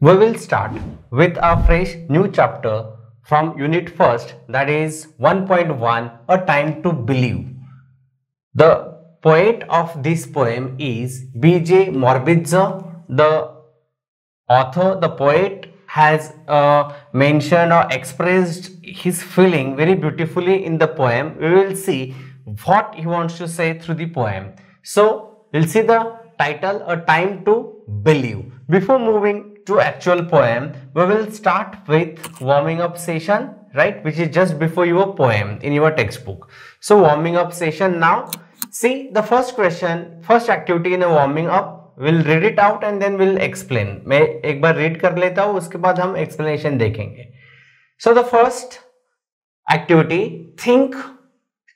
We will start with a fresh new chapter from Unit First, that is 1.1, A Time to Believe. The poet of this poem is B.J. Morbidzer. The author, the poet, has mentioned or expressed his feeling very beautifully in the poem. We will see what he wants to say through the poem. So, we'll see the title, A Time to Believe. Before moving to actual poem, we will start with warming up session, right, which is just before your poem in your textbook. So, warming up session now. See the first question, first activity in a warming up. We'll read it out and then we'll explain. मैं एक बार read कर लेता हूँ, उसके बाद हम explanation देखेंगे. So the first activity, think,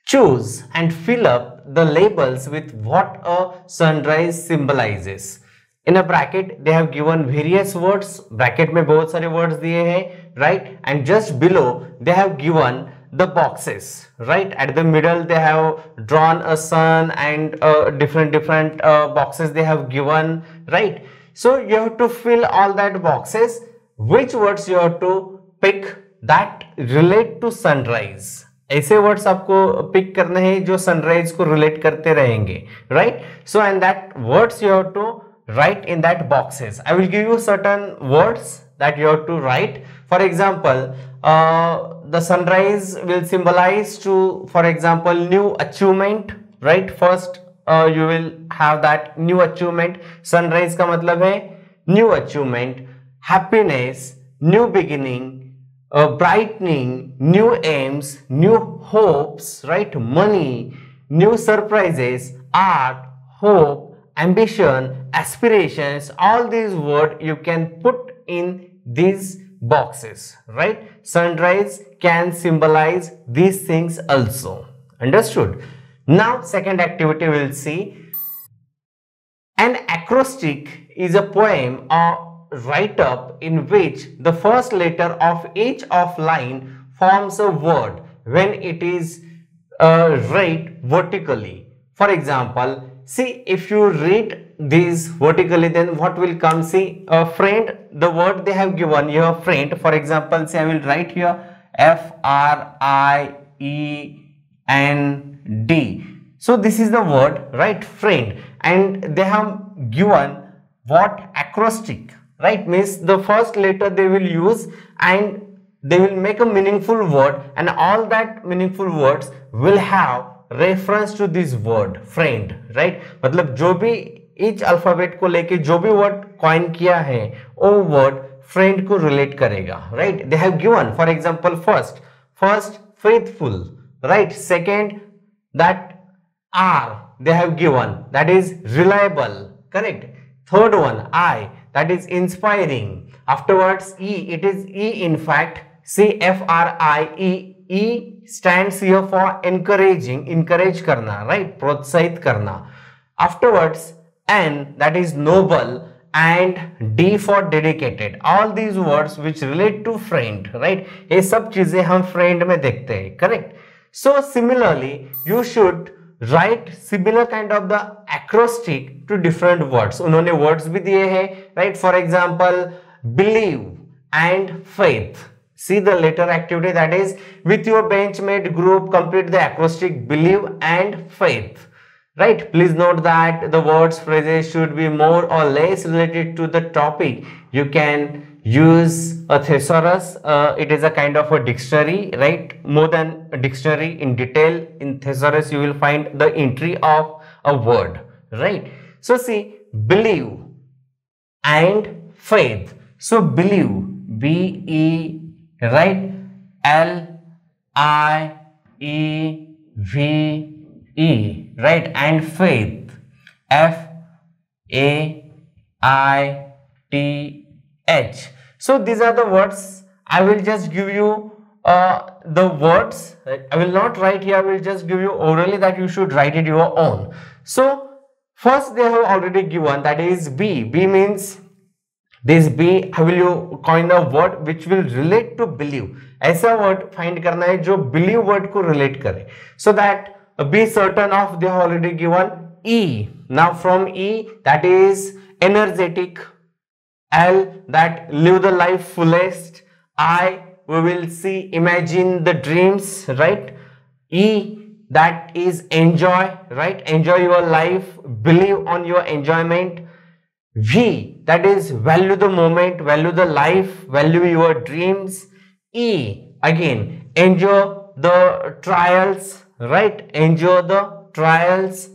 choose and fill up the labels with what a sunrise symbolizes. In a bracket, they have given various words. Bracket में बहुत सारे words दिए हैं, right? And just below, they have given the boxes, right? At the middle they have drawn a sun and different boxes they have given, right? So you have to fill all that boxes. Which words you have to pick that relate to sunrise? ऐसे words आपको pick करने हैं जो sunrise को relate करते रहेंगे, right? So and that words you have to write in that boxes. I will give you certain words that you have to write. For example, the sunrise will symbolize to, for example, new achievement, right? First you will have that new achievement. Sunrise का मतलब है new achievement, happiness, new beginning, brightening, new aims, new hopes, right? Money, new surprises, art, hope, ambition, aspirations. All these words you can put in these boxes, right? Sunrise can symbolize these things also. Understood? Now second activity we'll see. An acrostic is a poem or write-up in which the first letter of each of line forms a word when it is read vertically. For example, see, if you read these vertically, then what will come? See, a friend, the word they have given here, friend. For example, say I will write here F-R-I-E-N-D. So this is the word, right? Friend. And they have given what? Acrostic, right? Means the first letter they will use and they will make a meaningful word, and all that meaningful words will have reference to this word friend, right? मतलब जो भी each alphabet को लेके जो भी word coin किया है वो वर्ड फ्रेंड को रिलेट करेगा, right? They have given for example first faithful, right? Second that are they have given that is reliable, correct? Third one I that is inspiring. Afterwards E, it is E in fact. See F-R-I-E, E stands here for encouraging, encourage करना, right? प्रोत्साहित करना. Afterwards, N that is noble and D for dedicated. All these words which relate to friend, right? ये सब चीजें हम friend में देखते हैं, correct? So similarly, you should write similar kind of the acrostic to different words. उन्होंने words भी दिए हैं, right? For example, believe and faith. See the later activity, that is with your benchmate group complete the acrostic believe and faith, right? Please note that the words phrases should be more or less related to the topic. You can use a thesaurus. It is a kind of a dictionary, right? More than a dictionary. In detail in thesaurus you will find the entry of a word, right? So see, believe and faith. So believe, B-E, right? L-I-E-V-E, right? And faith, F-A-I-T-H. So these are the words. I will just give you the words. I will not write here. I will just give you orally that you should write it your own. So first they have already given, that is B. B means this B, how will you coin a word which will relate to believe? ऐसा word find करना है जो believe word को relate करे. So that be certain of, they have already given E. Now from E, that is energetic, L, that live the life fullest. I, we will see, imagine the dreams, right? E, that is enjoy, right? Enjoy your life, believe on your enjoyment. V, that is value the moment, value the life, value your dreams. E, again, enjoy the trials, right? Enjoy the trials.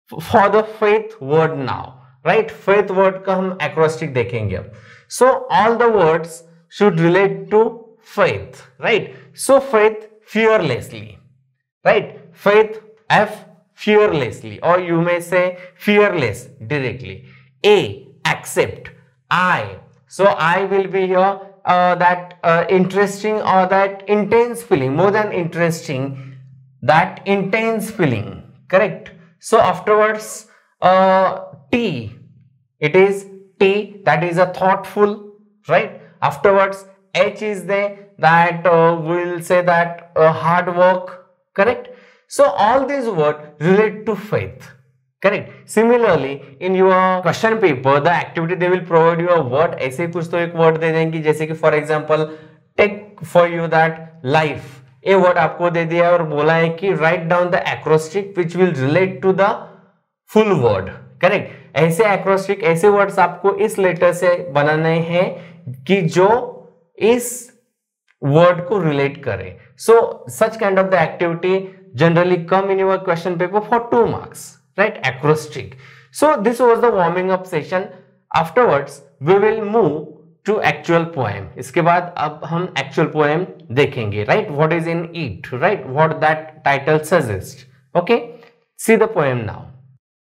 For the faith word now, right? Faith word का हम acrostic देखेंगे अब. So all the words should relate to faith, right? So faith fearlessly, right? Faith, F, fearlessly, or you may say fearless directly. A, accept. I, so I will be here that interesting or that intense feeling, more than interesting, that intense feeling, correct? So afterwards, T, it is T, that is a thoughtful, right? Afterwards, H is there, that we'll say that hard work, correct? So all these words relate to faith, correct? Similarly, in your question paper, the activity they will provide you a word. ऐसे कुछ तो एक word दे देंगे, जैसे कि for example, take for you that life. ये word आपको दे दिया और बोला है कि write down the acrostic which will relate to the full word, correct? ऐसे एक्रोस्टिक, ऐसे वर्ड्स आपको इस लेटर से बनाने हैं कि जो इस वर्ड को रिलेट करे. So such kind of the activity generally come in your question paper for 2 marks, right? Acrostic. So this was the warming up session. Afterwards we will move to actual poem. इसके बाद अब हम actual poem देखेंगे, right? What is in it, right? What that title suggest. Okay, see the poem now.